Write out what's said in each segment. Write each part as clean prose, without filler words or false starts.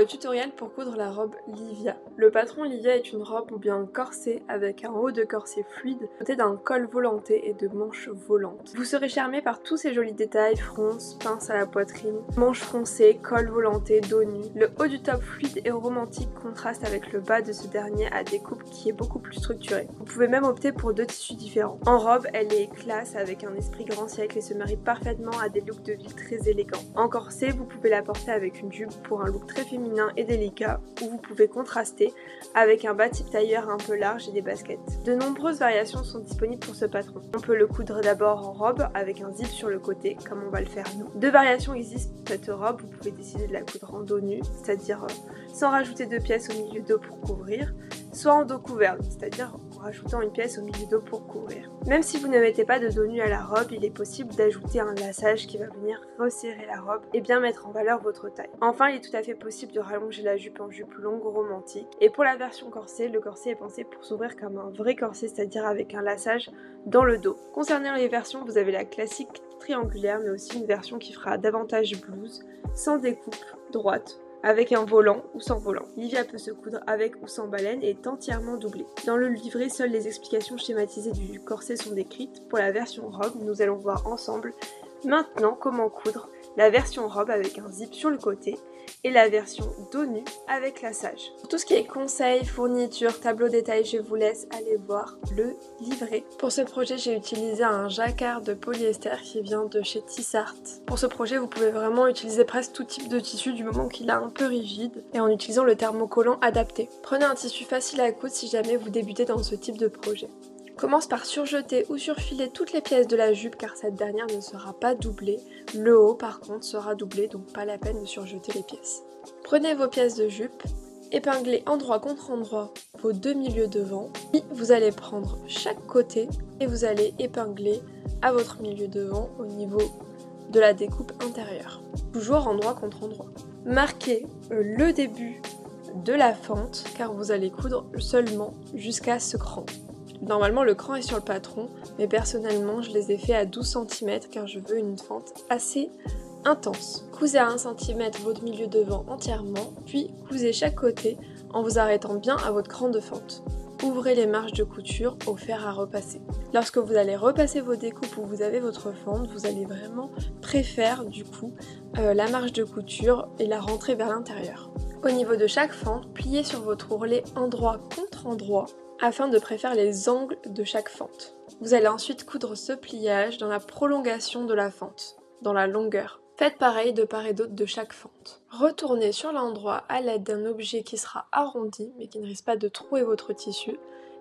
le tutoriel pour coudre la robe Livia. Le patron Livia est une robe ou bien un corset avec un haut de corset fluide doté d'un col volanté et de manches volantes. Vous serez charmé par tous ces jolis détails, fronces, pinces à la poitrine, manches froncées, col volanté, dos nu. Le haut du top fluide et romantique contraste avec le bas de ce dernier à découpe qui est beaucoup plus structuré. Vous pouvez même opter pour deux tissus différents. En robe, elle est classe avec un esprit grand siècle et se marie parfaitement à des looks de ville très élégants. En corset, vous pouvez la porter avec une jupe pour un look très féminin et délicat, où vous pouvez contraster avec un bas type tailleur un peu large et des baskets. De nombreuses variations sont disponibles pour ce patron. On peut le coudre d'abord en robe avec un zip sur le côté, comme on va le faire nous. Deux variations existent pour cette robe, vous pouvez décider de la coudre en dos nu, c'est-à-dire sans rajouter de pièces au milieu dos pour couvrir, soit en dos couvert, c'est-à-dire en rajoutant une pièce au milieu dos pour couvrir. Même si vous ne mettez pas de dos nu à la robe, il est possible d'ajouter un laçage qui va venir resserrer la robe et bien mettre en valeur votre taille. Enfin, il est tout à fait possible de rallonger la jupe en jupe longue romantique. Et pour la version corset, le corset est pensé pour s'ouvrir comme un vrai corset, c'est-à-dire avec un laçage dans le dos. Concernant les versions, vous avez la classique triangulaire, mais aussi une version qui fera davantage blouse, sans découpe, droite, avec un volant ou sans volant. Livia peut se coudre avec ou sans baleine et est entièrement doublée. Dans le livret, seules les explications schématisées du corset sont décrites. Pour la version robe, nous allons voir ensemble maintenant comment coudre la version robe avec un zip sur le côté et la version dos nu avec laçage. Pour tout ce qui est conseils, fournitures, tableau détail, je vous laisse aller voir le livret. Pour ce projet, j'ai utilisé un jacquard de polyester qui vient de chez Tissart. Pour ce projet, vous pouvez vraiment utiliser presque tout type de tissu du moment qu'il est un peu rigide et en utilisant le thermocollant adapté. Prenez un tissu facile à coudre si jamais vous débutez dans ce type de projet. Commence par surjeter ou surfiler toutes les pièces de la jupe car cette dernière ne sera pas doublée. Le haut par contre sera doublé, donc pas la peine de surjeter les pièces. Prenez vos pièces de jupe, épinglez endroit contre endroit vos deux milieux devant, puis vous allez prendre chaque côté et vous allez épingler à votre milieu devant au niveau de la découpe intérieure. Toujours endroit contre endroit. Marquez le début de la fente car vous allez coudre seulement jusqu'à ce cran. Normalement le cran est sur le patron, mais personnellement je les ai fait à 12 cm car je veux une fente assez intense. Cousez à 1 cm votre milieu devant entièrement, puis cousez chaque côté en vous arrêtant bien à votre cran de fente. Ouvrez les marges de couture au fer à repasser. Lorsque vous allez repasser vos découpes où vous avez votre fente, vous allez vraiment préférer du coup la marge de couture et la rentrer vers l'intérieur. Au niveau de chaque fente, pliez sur votre ourlet endroit contre endroit afin de préférer les angles de chaque fente. Vous allez ensuite coudre ce pliage dans la prolongation de la fente, dans la longueur. Faites pareil de part et d'autre de chaque fente. Retournez sur l'endroit à l'aide d'un objet qui sera arrondi, mais qui ne risque pas de trouer votre tissu,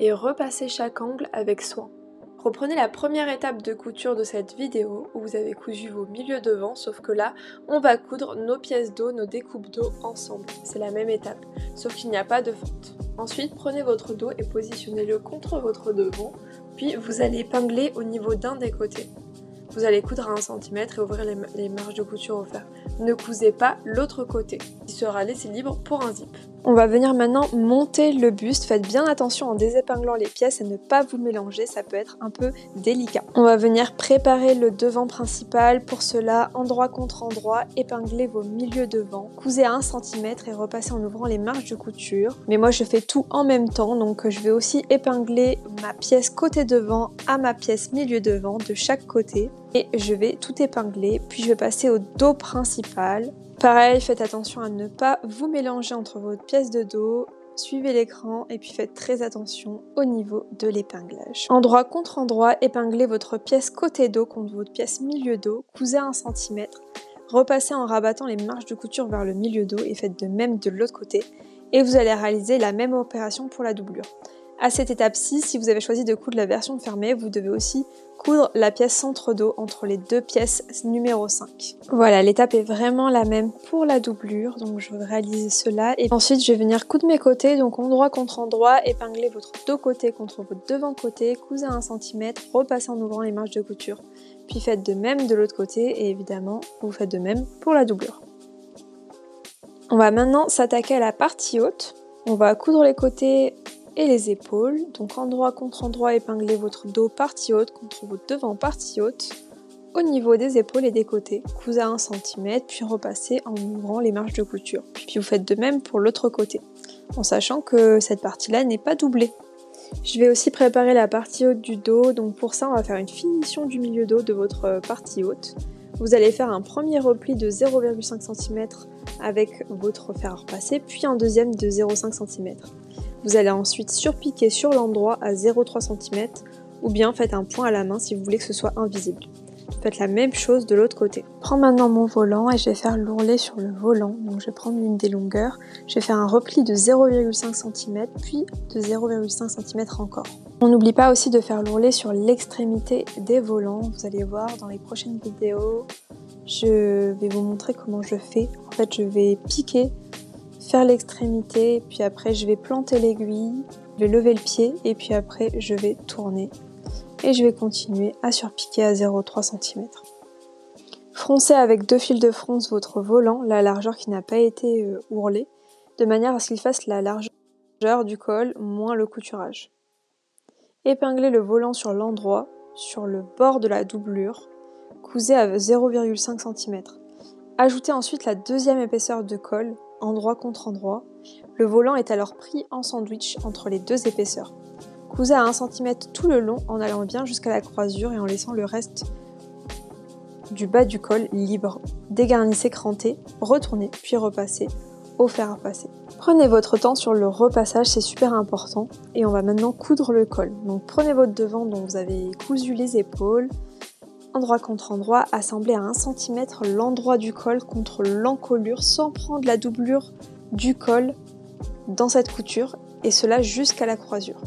et repassez chaque angle avec soin. Reprenez la première étape de couture de cette vidéo où vous avez cousu vos milieux devant, sauf que là, on va coudre nos pièces d'eau, nos découpes d'eau ensemble. C'est la même étape, sauf qu'il n'y a pas de fente. Ensuite, prenez votre dos et positionnez-le contre votre devant, puis vous allez épingler au niveau d'un des côtés. Vous allez coudre à 1 cm et ouvrir les marges de couture au fer. Ne cousez pas l'autre côté, qui sera laissé libre pour un zip. On va venir maintenant monter le buste. Faites bien attention en désépinglant les pièces et ne pas vous mélanger, ça peut être un peu délicat. On va venir préparer le devant principal. Pour cela, endroit contre endroit, épinglez vos milieux devant. Cousez à 1 cm et repassez en ouvrant les marges de couture. Mais moi je fais tout en même temps, donc je vais aussi épingler ma pièce côté devant à ma pièce milieu devant de chaque côté. Et je vais tout épingler, puis je vais passer au dos principal. Pareil, faites attention à ne pas vous mélanger entre votre pièce de dos, suivez l'écran et puis faites très attention au niveau de l'épinglage. Endroit contre endroit, épinglez votre pièce côté dos contre votre pièce milieu dos, cousez à 1 cm, repassez en rabattant les marges de couture vers le milieu dos et faites de même de l'autre côté et vous allez réaliser la même opération pour la doublure. À cette étape-ci, si vous avez choisi de coudre la version fermée, vous devez aussi coudre la pièce centre-dos entre les deux pièces numéro 5. Voilà, l'étape est vraiment la même pour la doublure, donc je vais réaliser cela. Et ensuite, je vais venir coudre mes côtés, donc endroit contre endroit, épingler votre dos côté contre votre devant côté, cousez à 1 cm, repassez en ouvrant les marges de couture. Puis faites de même de l'autre côté, et évidemment, vous faites de même pour la doublure. On va maintenant s'attaquer à la partie haute. On va coudre les côtés et les épaules, donc endroit contre endroit, épinglez votre dos partie haute contre votre devant partie haute. au niveau des épaules et des côtés. Cousez à 1 cm, puis repassez en ouvrant les marges de couture. Puis vous faites de même pour l'autre côté, en sachant que cette partie-là n'est pas doublée. Je vais aussi préparer la partie haute du dos, donc pour ça on va faire une finition du milieu dos de votre partie haute. Vous allez faire un premier repli de 0,5 cm avec votre fer à repasser, puis un deuxième de 0,5 cm. Vous allez ensuite surpiquer sur l'endroit à 0,3 cm ou bien faites un point à la main si vous voulez que ce soit invisible. Faites la même chose de l'autre côté. Je prends maintenant mon volant et je vais faire l'ourlet sur le volant. Donc je vais prendre une des longueurs, je vais faire un repli de 0,5 cm puis de 0,5 cm encore. On n'oublie pas aussi de faire l'ourlet sur l'extrémité des volants. Vous allez voir dans les prochaines vidéos, je vais vous montrer comment je fais. En fait, je vais piquer, faire l'extrémité, puis après je vais planter l'aiguille, je vais lever le pied et puis après je vais tourner. Et je vais continuer à surpiquer à 0,3 cm. Froncez avec 2 fils de fronce votre volant, la largeur qui n'a pas été ourlée, de manière à ce qu'il fasse la largeur du col moins le couturage. Épinglez le volant sur l'endroit, sur le bord de la doublure, cousez à 0,5 cm. Ajoutez ensuite la deuxième épaisseur de col, endroit contre endroit. Le volant est alors pris en sandwich entre les deux épaisseurs. Cousez à 1 cm tout le long en allant bien jusqu'à la croisure et en laissant le reste du bas du col libre. Dégarnissez, crantez, retournez, puis repassez au fer à repasser. Prenez votre temps sur le repassage, c'est super important. Et on va maintenant coudre le col. Donc prenez votre devant dont vous avez cousu les épaules, endroit contre endroit, assemblez à 1 cm l'endroit du col contre l'encolure sans prendre la doublure du col dans cette couture, et cela jusqu'à la croisure.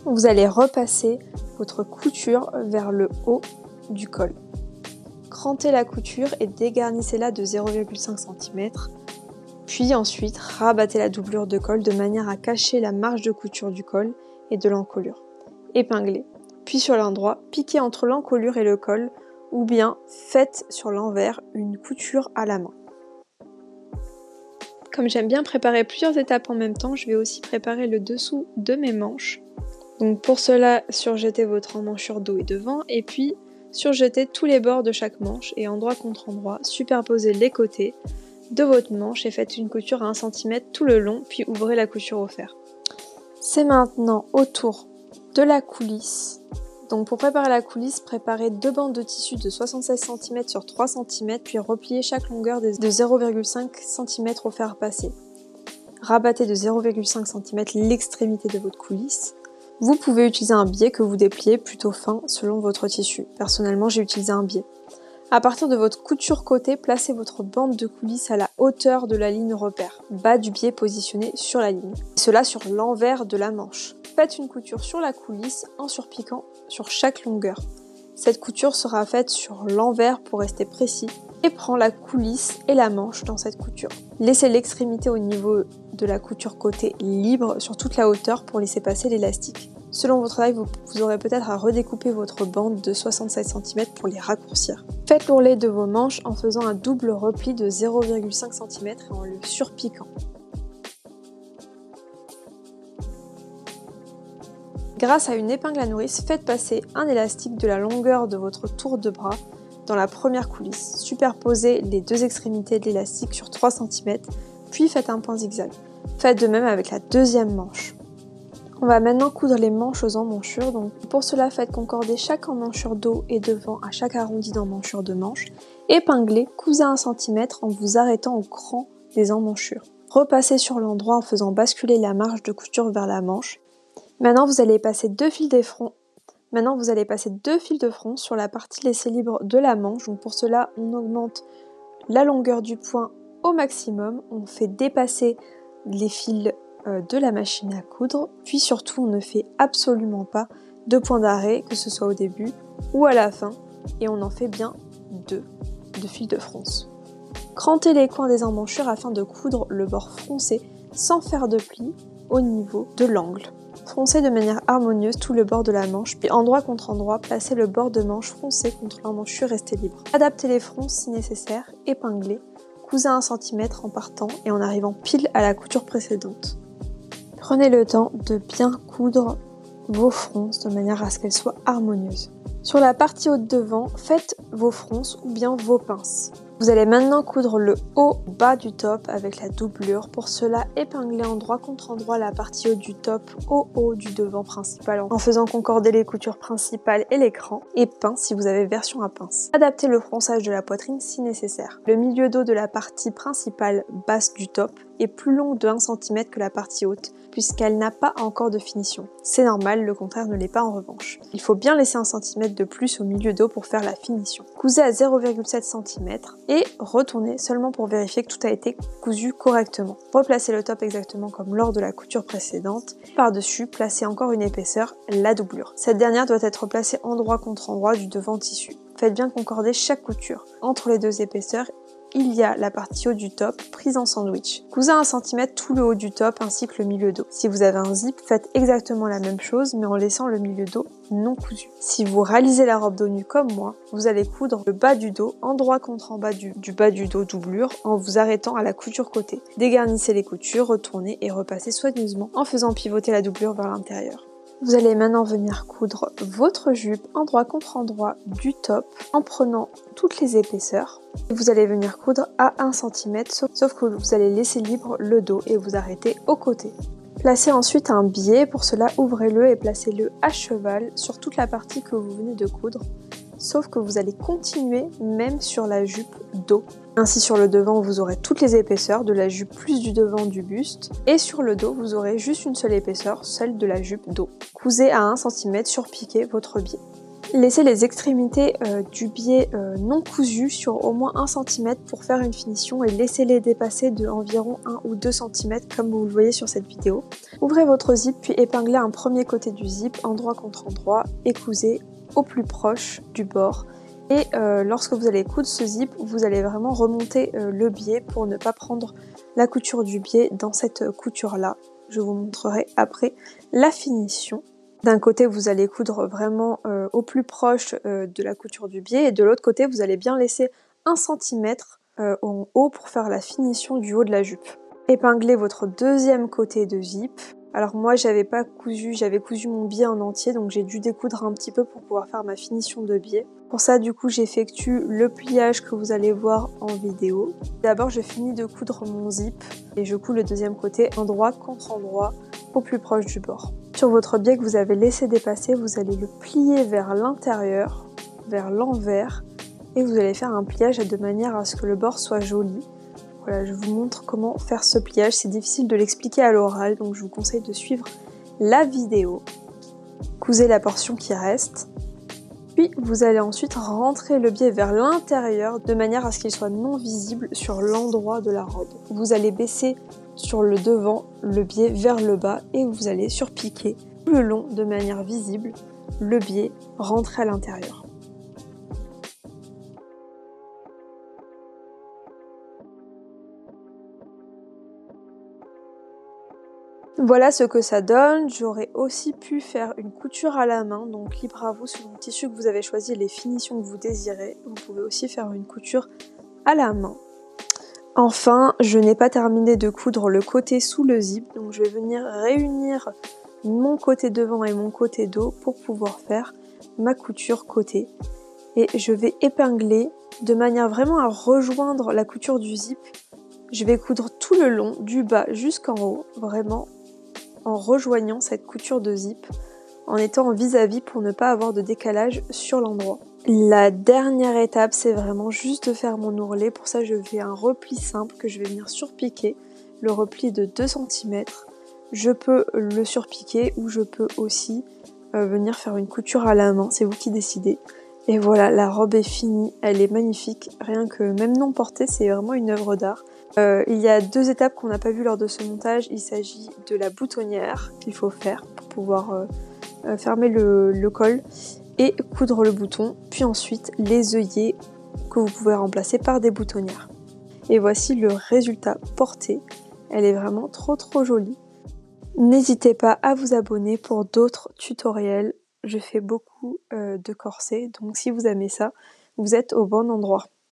Vous allez repasser votre couture vers le haut du col. Crantez la couture et dégarnissez-la de 0,5 cm. Puis ensuite, rabattez la doublure de col de manière à cacher la marge de couture du col et de l'encolure. Épinglez. Puis sur l'endroit, piquez entre l'encolure et le col, ou bien faites sur l'envers une couture à la main. Comme j'aime bien préparer plusieurs étapes en même temps, je vais aussi préparer le dessous de mes manches. Donc pour cela, surjetez votre emmanchure dos et devant, et puis surjetez tous les bords de chaque manche et endroit contre endroit, superposez les côtés de votre manche et faites une couture à 1 cm tout le long, puis ouvrez la couture au fer. C'est maintenant autour de la coulisse. Donc pour préparer la coulisse, préparez 2 bandes de tissu de 76 cm sur 3 cm, puis repliez chaque longueur de 0,5 cm au fer à repasser. Rabattez de 0,5 cm l'extrémité de votre coulisse. Vous pouvez utiliser un biais que vous dépliez plutôt fin selon votre tissu. Personnellement, j'ai utilisé un biais. À partir de votre couture côté, placez votre bande de coulisse à la hauteur de la ligne repère, bas du biais positionné sur la ligne. Cela sur l'envers de la manche. Faites une couture sur la coulisse en surpiquant sur chaque longueur. Cette couture sera faite sur l'envers pour rester précis et prend la coulisse et la manche dans cette couture. Laissez l'extrémité au niveau de la couture côté libre sur toute la hauteur pour laisser passer l'élastique. Selon votre taille, vous aurez peut-être à redécouper votre bande de 67 cm pour les raccourcir. Faites l'ourlet de vos manches en faisant un double repli de 0,5 cm et en le surpiquant. Grâce à une épingle à nourrice, faites passer un élastique de la longueur de votre tour de bras dans la première coulisse. Superposez les deux extrémités de l'élastique sur 3 cm, puis faites un point zigzag. Faites de même avec la deuxième manche. On va maintenant coudre les manches aux emmanchures. Donc pour cela, faites concorder chaque emmanchure dos et devant à chaque arrondi d'emmanchure de manche. Épinglez, cousez à 1 cm en vous arrêtant au cran des emmanchures. Repassez sur l'endroit en faisant basculer la marge de couture vers la manche. Maintenant, vous allez passer 2 fils de front sur la partie laissée libre de la manche. Donc pour cela, on augmente la longueur du point au maximum. On fait dépasser les fils de la machine à coudre. Puis surtout, on ne fait absolument pas de point d'arrêt, que ce soit au début ou à la fin. Et on en fait bien 2 de fils de fronce. Crantez les coins des emmanchures afin de coudre le bord froncé sans faire de pli au niveau de l'angle. Froncez de manière harmonieuse tout le bord de la manche, puis endroit contre endroit, placez le bord de manche froncé contre l'emmanchure restée libre. Adaptez les fronces si nécessaire, épinglez, cousez à 1 cm en partant et en arrivant pile à la couture précédente. Prenez le temps de bien coudre vos fronces de manière à ce qu'elles soient harmonieuses. Sur la partie haute devant, faites vos fronces ou bien vos pinces. Vous allez maintenant coudre le haut bas du top avec la doublure. Pour cela, épinglez endroit contre endroit la partie haute du top au haut du devant principal en faisant concorder les coutures principales et l'écran, et pince si vous avez version à pince. Adaptez le fronçage de la poitrine si nécessaire. Le milieu dos de la partie principale basse du top est plus long de 1 cm que la partie haute, puisqu'elle n'a pas encore de finition. C'est normal, le contraire ne l'est pas en revanche. Il faut bien laisser 1 cm de plus au milieu dos pour faire la finition. Cousez à 0,7 cm et retournez seulement pour vérifier que tout a été cousu correctement. Replacez le top exactement comme lors de la couture précédente. Par-dessus, placez encore une épaisseur, la doublure. Cette dernière doit être placée endroit contre endroit du devant tissu. Faites bien concorder chaque couture. Entre les deux épaisseurs, il y a la partie haut du top prise en sandwich. Cousez à 1 cm tout le haut du top ainsi que le milieu dos. Si vous avez un zip, faites exactement la même chose mais en laissant le milieu dos non cousu. Si vous réalisez la robe dos nue comme moi, vous allez coudre le bas du dos endroit contre en bas du bas du dos doublure en vous arrêtant à la couture côté. Dégarnissez les coutures, retournez et repassez soigneusement en faisant pivoter la doublure vers l'intérieur. Vous allez maintenant venir coudre votre jupe endroit contre endroit du top en prenant toutes les épaisseurs. Vous allez venir coudre à 1 cm, sauf que vous allez laisser libre le dos et vous arrêter au côté. Placez ensuite un biais, pour cela ouvrez-le et placez-le à cheval sur toute la partie que vous venez de coudre, sauf que vous allez continuer même sur la jupe dos. Ainsi sur le devant vous aurez toutes les épaisseurs de la jupe plus du devant du buste et sur le dos vous aurez juste une seule épaisseur, celle de la jupe dos. Cousez à 1 cm, surpiquez votre biais. Laissez les extrémités du biais non cousues sur au moins 1 cm pour faire une finition et laissez-les dépasser de environ 1 ou 2 cm comme vous le voyez sur cette vidéo. Ouvrez votre zip puis épinglez un premier côté du zip endroit contre endroit et cousez au plus proche du bord. Et lorsque vous allez coudre ce zip, vous allez vraiment remonter le biais pour ne pas prendre la couture du biais dans cette couture là. Je vous montrerai après la finition. D'un côté vous allez coudre vraiment au plus proche de la couture du biais et de l'autre côté vous allez bien laisser 1 cm en haut pour faire la finition du haut de la jupe. Épinglez votre deuxième côté de zip. Alors moi j'avais cousu mon biais en entier donc j'ai dû découdre un petit peu pour pouvoir faire ma finition de biais. Pour ça du coup j'effectue le pliage que vous allez voir en vidéo. D'abord je finis de coudre mon zip et je couds le deuxième côté endroit contre endroit au plus proche du bord. Sur votre biais que vous avez laissé dépasser, vous allez le plier vers l'intérieur, vers l'envers et vous allez faire un pliage de manière à ce que le bord soit joli. Voilà, je vous montre comment faire ce pliage, c'est difficile de l'expliquer à l'oral donc je vous conseille de suivre la vidéo. Cousez la portion qui reste. Puis vous allez ensuite rentrer le biais vers l'intérieur de manière à ce qu'il soit non visible sur l'endroit de la robe. Vous allez baisser sur le devant le biais vers le bas et vous allez surpiquer tout le long de manière visible le biais rentré à l'intérieur. Voilà ce que ça donne. J'aurais aussi pu faire une couture à la main, donc libre à vous selon le tissu que vous avez choisi et les finitions que vous désirez. Vous pouvez aussi faire une couture à la main. Enfin, je n'ai pas terminé de coudre le côté sous le zip, donc je vais venir réunir mon côté devant et mon côté dos pour pouvoir faire ma couture côté. Et je vais épingler de manière vraiment à rejoindre la couture du zip. Je vais coudre tout le long, du bas jusqu'en haut, vraiment en rejoignant cette couture de zip, en étant vis-à-vis pour ne pas avoir de décalage sur l'endroit. La dernière étape, c'est vraiment juste de faire mon ourlet. Pour ça, je fais un repli simple que je vais venir surpiquer, le repli de 2 cm. Je peux le surpiquer ou je peux aussi venir faire une couture à la main, c'est vous qui décidez. Et voilà, la robe est finie, elle est magnifique, rien que même non portée, c'est vraiment une œuvre d'art. Il y a 2 étapes qu'on n'a pas vues lors de ce montage. Il s'agit de la boutonnière qu'il faut faire pour pouvoir fermer le col et coudre le bouton, puis ensuite les œillets que vous pouvez remplacer par des boutonnières. Et voici le résultat porté, elle est vraiment trop jolie. N'hésitez pas à vous abonner pour d'autres tutoriels, je fais beaucoup de corsets, donc si vous aimez ça, vous êtes au bon endroit.